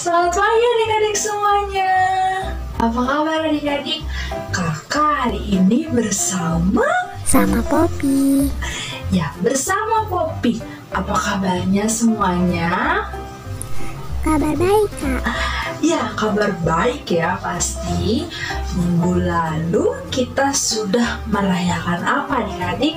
Selamat pagi adik-adik semuanya. Apa kabar adik-adik? Kakak hari ini bersama Poppy. Ya, bersama Poppy. Apa kabarnya semuanya? Kabar baik, Kak. Ya, kabar baik ya pasti. Minggu lalu kita sudah merayakan apa adik-adik?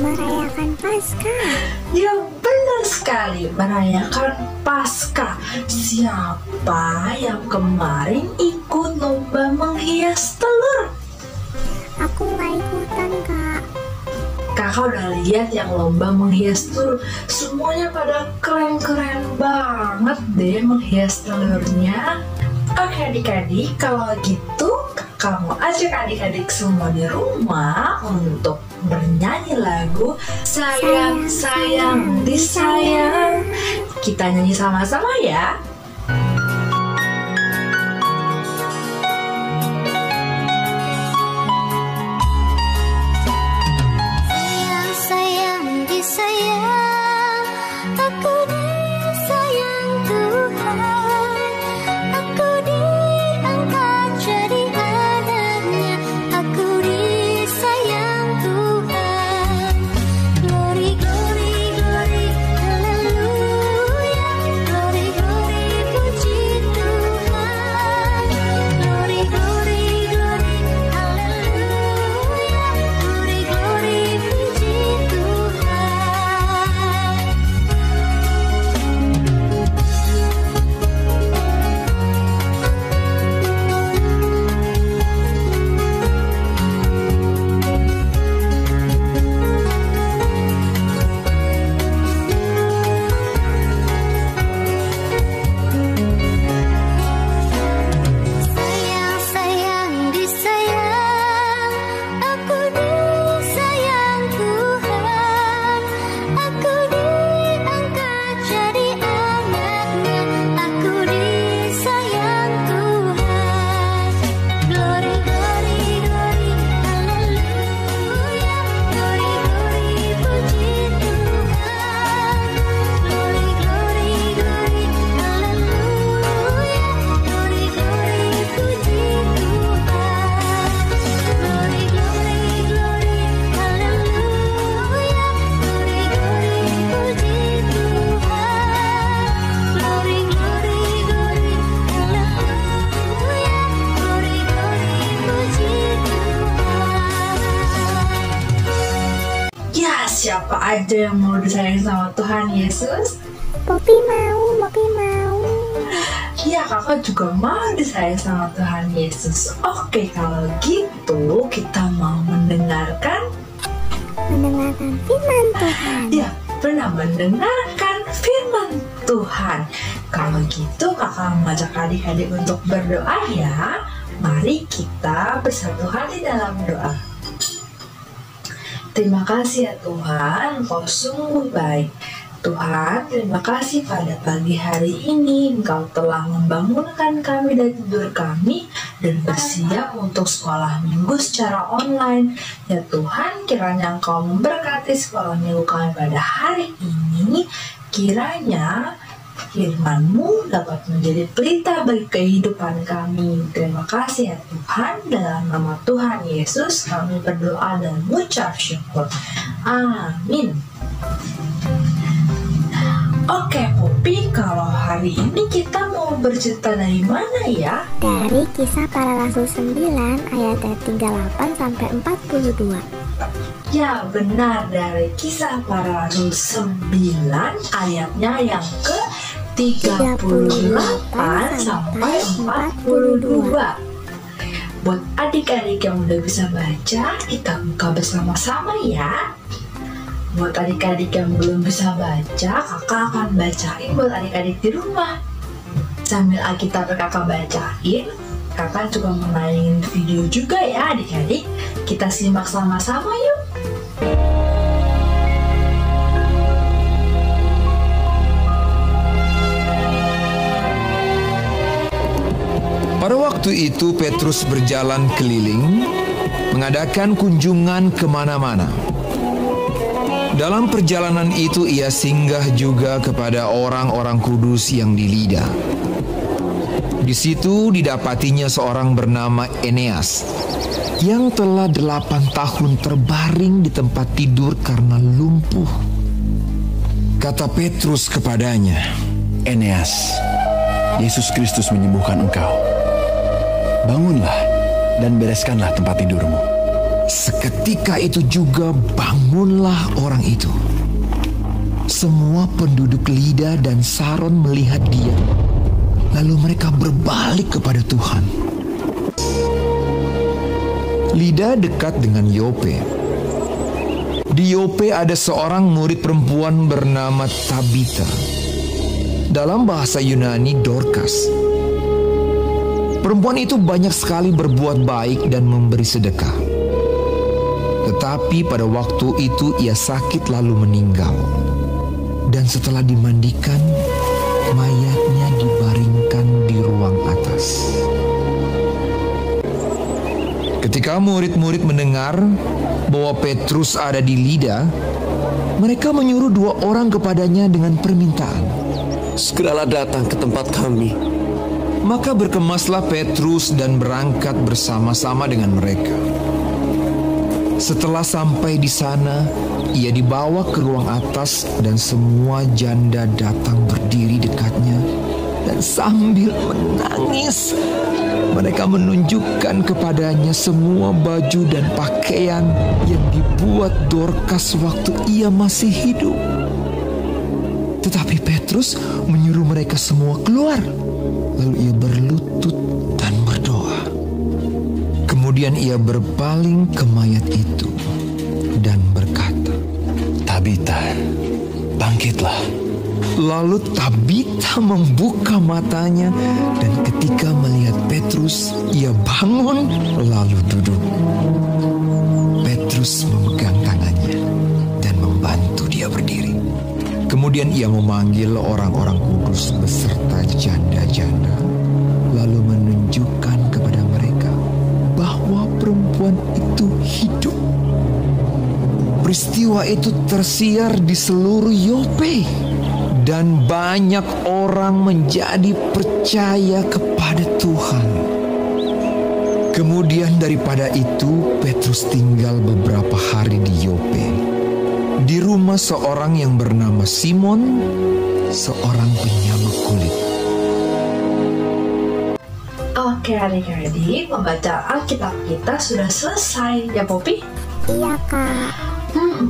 Merayakan Paskah. Ya, benar sekali, merayakan Paskah. Siapa yang kemarin ikut lomba menghias telur? Aku nggak ikutan, Kak. Kakak udah lihat yang lomba menghias telur. Semuanya pada keren-keren banget deh menghias telurnya. Oke adik-adik, kalau gitu kakak mau ajak adik-adik semua di rumah untuk bernyanyi lagu Sayang, Sayang, Disayang. Kita nyanyi sama-sama ya. Sayang, sayang, disayang. Aku disayang Tuhan. Aku diangkat jadi anaknya. Aku disayang Tuhan. Glory, glory, glory, haleluya. Glory, glory, puji Tuhan. Glory, glory, glory, haleluya. Glory, glory, puji Tuhan. Sayang, sayang, disayang. Aku disayang Tuhan. Aku diangkat jadi anaknya. Aku disayang Tuhan. Glory, glory, glory, haleluya. Glory, glory, puji Tuhan. Glory, glory, glory, haleluya. Glory, glory, puji Tuhan. Glory, glory, glory, haleluya. Glory, glory, puji Tuhan. Glory, glory, glory, haleluya. Glory, glory, puji Tuhan. Ya, siapa aja yang mau disayang sama Tuhan Yesus? Poppy mau. Ya, kakak juga mau disayang sama Tuhan Yesus. Oke, kalau gitu kita mau mendengarkan Firman Tuhan. Ya, pernah mendengarkan firman Tuhan. Kalau gitu kakak mengajak adik-adik untuk berdoa ya. Mari kita bersatu hati dalam doa. Terima kasih ya Tuhan, Engkau sungguh baik. Tuhan, terima kasih pada pagi hari ini Engkau telah membangunkan kami dari tidur kami dan bersiap untuk sekolah minggu secara online. Ya Tuhan, kiranya Engkau memberkati sekolah minggu kami pada hari ini. Kiranya firman-Mu dapat menjadi pelita bagi kehidupan kami. Terima kasih ya Tuhan, dalam nama Tuhan Yesus kami berdoa dan mengucap syukur. Amin. Oke Poppy, kalau hari ini kita mau bercerita dari mana ya? Dari Kisah Para Rasul 9 ayat 38 sampai 42. Ya benar, dari Kisah Para Rasul 9 ayatnya yang ke 38 sampai 42. Buat adik-adik yang udah bisa baca, kita buka bersama-sama ya. Buat adik-adik yang belum bisa baca, kakak akan bacain buat adik-adik di rumah. Sambil Alkitab kakak bacain, kakak juga menayangin video juga ya adik-adik. Kita simak sama-sama yuk. Pada waktu itu Petrus berjalan keliling, mengadakan kunjungan kemana-mana. Dalam perjalanan itu ia singgah juga kepada orang-orang kudus yang di Lida. Di situ didapatinya seorang bernama Eneas yang telah 8 tahun terbaring di tempat tidur karena lumpuh. Kata Petrus kepadanya, Eneas, Yesus Kristus menyembuhkan engkau. Bangunlah dan bereskanlah tempat tidurmu. seketika itu juga bangunlah orang itu. Semua penduduk Lida dan Saron melihat dia. Lalu mereka berbalik kepada Tuhan. Lida dekat dengan Yope. Di Yope ada seorang murid perempuan bernama Tabita. Dalam bahasa Yunani, Dorcas. Perempuan itu banyak sekali berbuat baik dan memberi sedekah. Tetapi pada waktu itu ia sakit lalu meninggal. Dan setelah dimandikan, mayatnya dibaringkan di ruang atas. Ketika murid-murid mendengar bahwa Petrus ada di Lida, mereka menyuruh 2 orang kepadanya dengan permintaan, "Segeralah datang ke tempat kami." Maka berkemaslah Petrus dan berangkat bersama-sama dengan mereka. Setelah sampai di sana, ia dibawa ke ruang atas dan semua janda datang berdiri dekatnya dan sambil menangis mereka menunjukkan kepadanya semua baju dan pakaian yang dibuat Dorcas waktu ia masih hidup. Tetapi Petrus menyuruh mereka semua keluar. Lalu ia berlutut dan berdoa. Kemudian ia berpaling ke mayat itu dan berkata, Tabita, bangkitlah. Lalu Tabita membuka matanya dan ketika melihat Petrus, ia bangun lalu duduk. Petrus memegang tangannya dan membantu dia berdiri. Kemudian ia memanggil orang-orang kudus beserta janda-janda, lalu menunjukkan kepada mereka bahwa perempuan itu hidup. Peristiwa itu tersiar di seluruh Yope, dan banyak orang menjadi percaya kepada Tuhan. Kemudian daripada itu, Petrus tinggal beberapa hari di Yope, di rumah seorang yang bernama Simon, seorang penyamar kulit. Oke adik-adik, membaca Alkitab kita sudah selesai ya Poppy? Iya kak.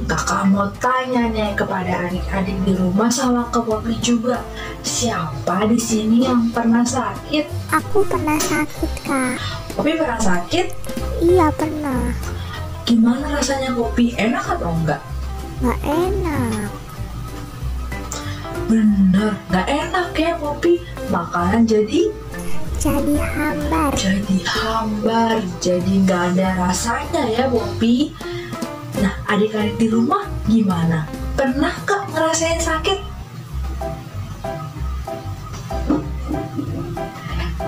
Kakak mau tanya nih kepada adik-adik di rumah sama ke Poppy juga. Siapa di sini yang pernah sakit? Aku pernah sakit kak. Poppy pernah sakit? Iya pernah. Gimana rasanya Poppy? Enak atau enggak? Gak enak. Bener, gak enak ya Poppy. Makanan jadi hambar. Jadi gak ada rasanya ya Poppy. Nah, adik-adik di rumah gimana? Pernah gak ngerasain sakit?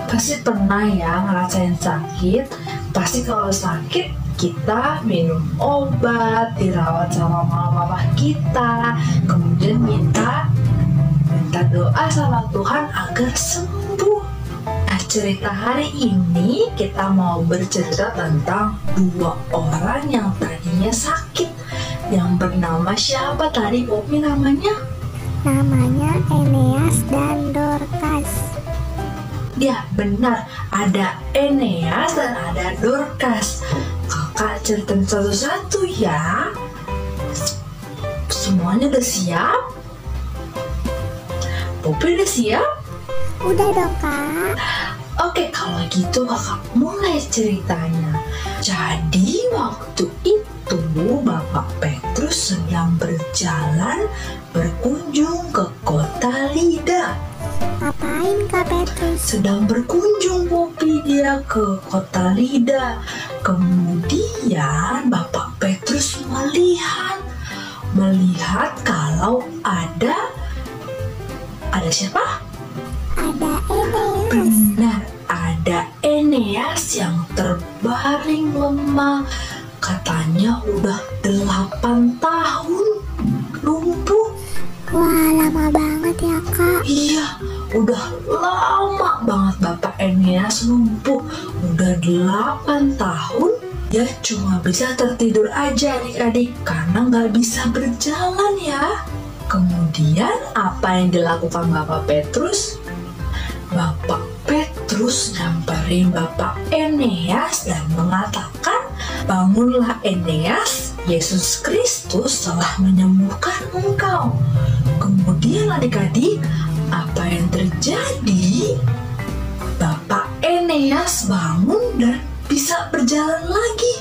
Pasti pernah ya ngerasain sakit. Pasti kalau sakit kita minum obat, dirawat sama mama papa kita, kemudian minta doa sama Tuhan agar sembuh. Nah, cerita hari ini kita mau bercerita tentang 2 orang yang tadinya sakit, yang bernama siapa tadi Poppy namanya? Namanya Eneas dan Dorcas. Ya benar, ada Eneas dan ada Dorcas. Kakak ceritain satu-satu ya. Semuanya udah siap? Poppy udah siap? Udah dong kak. Oke, kalau gitu kakak mulai ceritanya. Jadi waktu itu Bapak Petrus sedang berjalan berkunjung ke kota Lida. Ngapain kak Petrus? Sedang berkunjung Poppy dia ke kota Lida. Kemudian Bapak Petrus melihat kalau ada siapa? Ada Eneas. Benar, ada Eneas yang terbaring lemah. Katanya udah 8 tahun lumpuh. Wah lama banget ya kak. Iya, udah lama banget Bapak Eneas lumpuh. Udah 8 tahun, dia cuma bisa tertidur aja adik-adik karena nggak bisa berjalan ya. Kemudian apa yang dilakukan Bapak Petrus? Bapak Petrus nyamperin Bapak Eneas dan mengatakan, "Bangunlah Eneas, Yesus Kristus telah menyembuhkan engkau." Kemudian adik-adik, apa yang terjadi? Bapak Eneas bangun dan bisa berjalan lagi.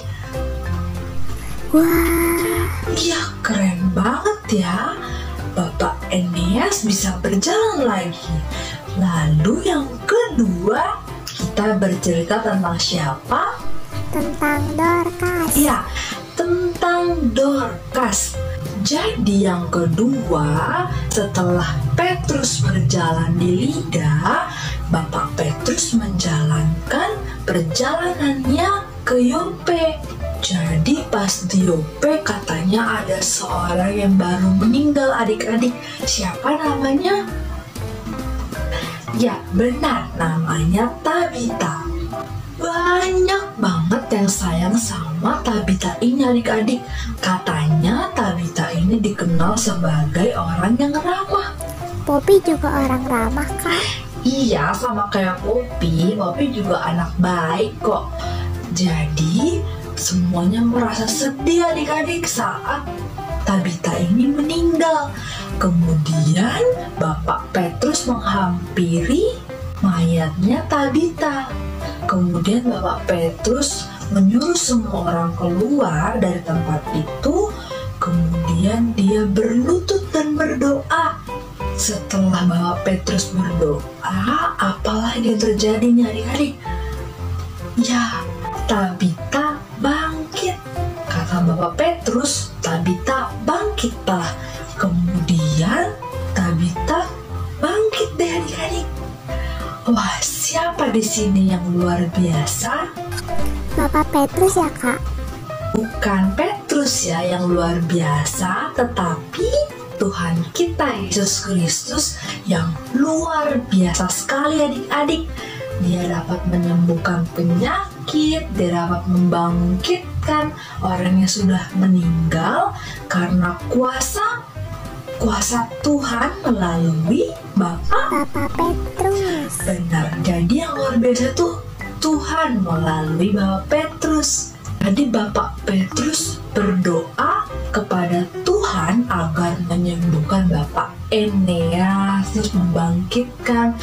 Wah, Ya keren banget ya. Bapak Eneas bisa berjalan lagi. Lalu yang kedua, kita bercerita tentang siapa? tentang Dorcas. Ya, tentang Dorcas. Jadi yang kedua, setelah Petrus berjalan di Lida, Bapak Petrus menjalankan perjalanannya ke Yope. Jadi pas di Yope katanya ada seorang yang baru meninggal adik-adik. Siapa namanya? Ya benar, namanya Tabita. Banyak banget yang sayang sama Tabita ini adik-adik. Katanya Tabita ini dikenal sebagai orang yang ramah. Poppy juga orang ramah, Kak. Iya, sama kayak Poppy juga anak baik kok. Jadi semuanya merasa sedih adik-adik saat Tabita ini meninggal. Kemudian Bapak Petrus menghampiri mayatnya Tabita. Kemudian Bapak Petrus menyuruh semua orang keluar dari tempat itu. Kemudian dia berlutut dan berdoa. Setelah Bapak Petrus berdoa, apalagi yang terjadi nih adik-adik? Ya, Tabita bangkit. Kata Bapak Petrus, Tabita bangkitlah. Kemudian Tabita bangkit deh adik-adik. Wah, siapa di sini yang luar biasa? Bapak Petrus ya, Kak? Bukan Petrus ya yang luar biasa, tetapi Tuhan kita Yesus Kristus yang luar biasa sekali adik-adik. Dia dapat menyembuhkan penyakit, dia dapat membangkitkan orang yang sudah meninggal karena kuasa Tuhan melalui Bapak Petrus. Benar, jadi yang luar biasa tuh Tuhan melalui Bapak Petrus. Jadi Bapak Petrus berdoa kepada Tuhan agar menyembuhkan Bapak Eneas, terus membangkitkan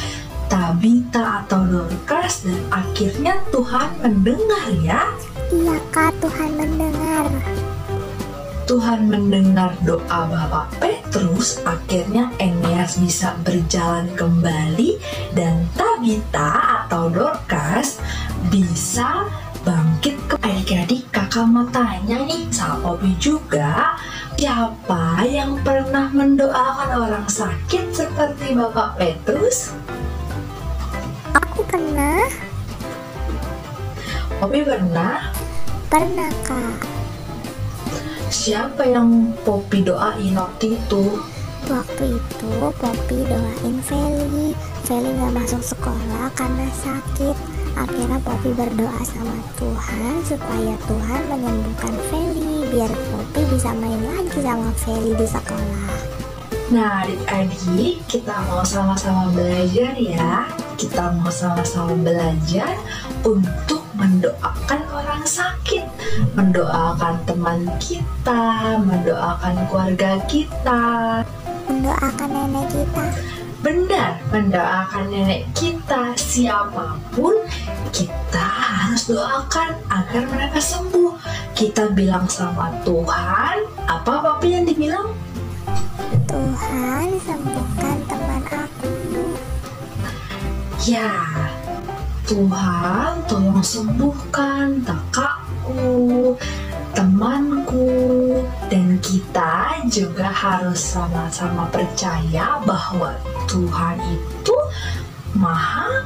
Tabita atau Dorcas, dan akhirnya Tuhan mendengar ya. Iya, Kak, Tuhan mendengar. Tuhan mendengar doa Bapak Petrus, akhirnya Eneas bisa berjalan kembali dan Tabita atau Dorcas bisa bangkit ke adik-adik. Kakak mau tanya nih sama Poppy juga, siapa yang pernah mendoakan orang sakit seperti Bapak Petrus? Aku pernah. Poppy pernah? Pernah, Kak. Siapa yang Poppy doain waktu itu? Waktu itu Poppy doain Feli. Feli gak masuk sekolah karena sakit. Akhirnya Poppy berdoa sama Tuhan supaya Tuhan menyembuhkan Feli, biar Poppy bisa main lagi sama Feli di sekolah. Nah adik-adik, kita mau sama-sama belajar ya. Kita mau sama-sama belajar untuk mendoakan orang sakit, mendoakan teman kita, mendoakan keluarga kita, Mendoakan nenek kita. benar, mendoakan nenek kita. Siapapun kita harus doakan agar mereka sembuh. Kita bilang sama Tuhan, apa Papi yang dibilang? Tuhan, sembuhkan teman aku. Ya, Tuhan tolong sembuhkan kakakku, temanku, dan kita juga harus sama-sama percaya bahwa Tuhan itu maha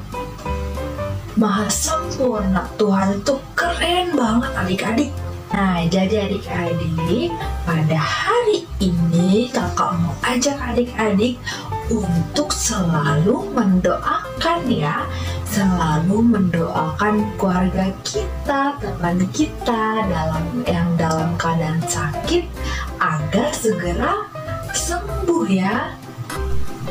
sempurna. Tuhan itu keren banget adik-adik. Nah, jadi adik-adik, pada hari ini kakak mau ajak adik-adik untuk selalu mendoakan lakukan ya, selalu mendoakan keluarga kita, teman kita dalam keadaan sakit agar segera sembuh ya.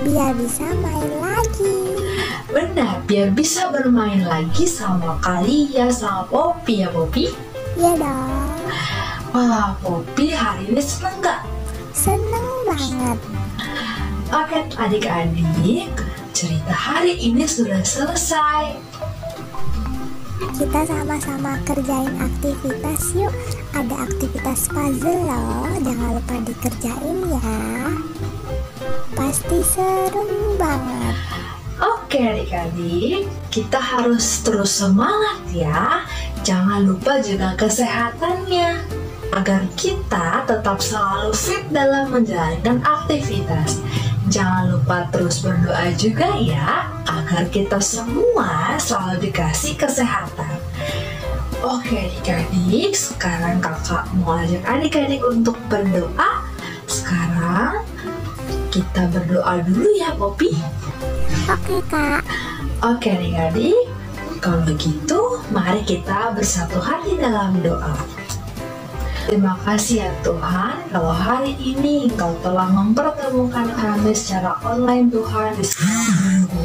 Biar bisa main lagi. Benar, biar bisa bermain lagi sama Kalia, sama Poppy ya Poppy? Iya dong. Wah, Poppy hari ini seneng gak? Seneng banget. Oke adik-adik, cerita hari ini sudah selesai. Kita sama-sama kerjain aktivitas yuk. Ada aktivitas puzzle loh, jangan lupa dikerjain ya. Pasti seru banget. Oke adik-adik, kita harus terus semangat ya. Jangan lupa juga kesehatannya, agar kita tetap selalu fit dalam menjalankan aktivitas. Jangan lupa terus berdoa juga ya, agar kita semua selalu dikasih kesehatan. Oke adik-adik, sekarang kakak mau ajak adik-adik untuk berdoa. Sekarang kita berdoa dulu ya Poppy. Oke Kak. Oke adik-adik, kalau begitu mari kita bersatu hati dalam doa. Terima kasih ya Tuhan, kalau hari ini Engkau telah mempertemukan kami secara online Tuhan di sekolah minggu.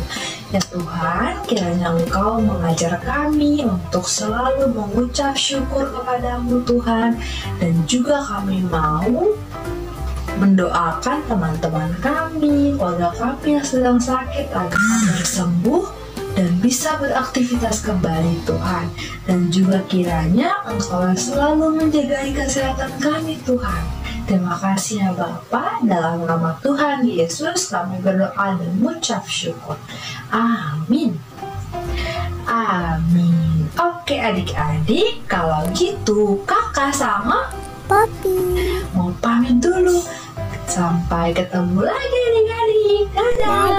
Ya Tuhan, kiranya Engkau mengajar kami untuk selalu mengucap syukur kepadamu Tuhan. Dan juga kami mau mendoakan teman-teman kami, keluarga kami yang sedang sakit agar sembuh dan bisa beraktivitas kembali Tuhan. Dan juga kiranya Engkau selalu menjaga kesehatan kami Tuhan. Terima kasih ya Bapa, dalam nama Tuhan Yesus kami berdoa dan mengucap syukur. Amin. Amin. Oke adik-adik, kalau gitu kakak sama Poppy. mau pamit dulu. Sampai ketemu lagi adik-adik. Dadah.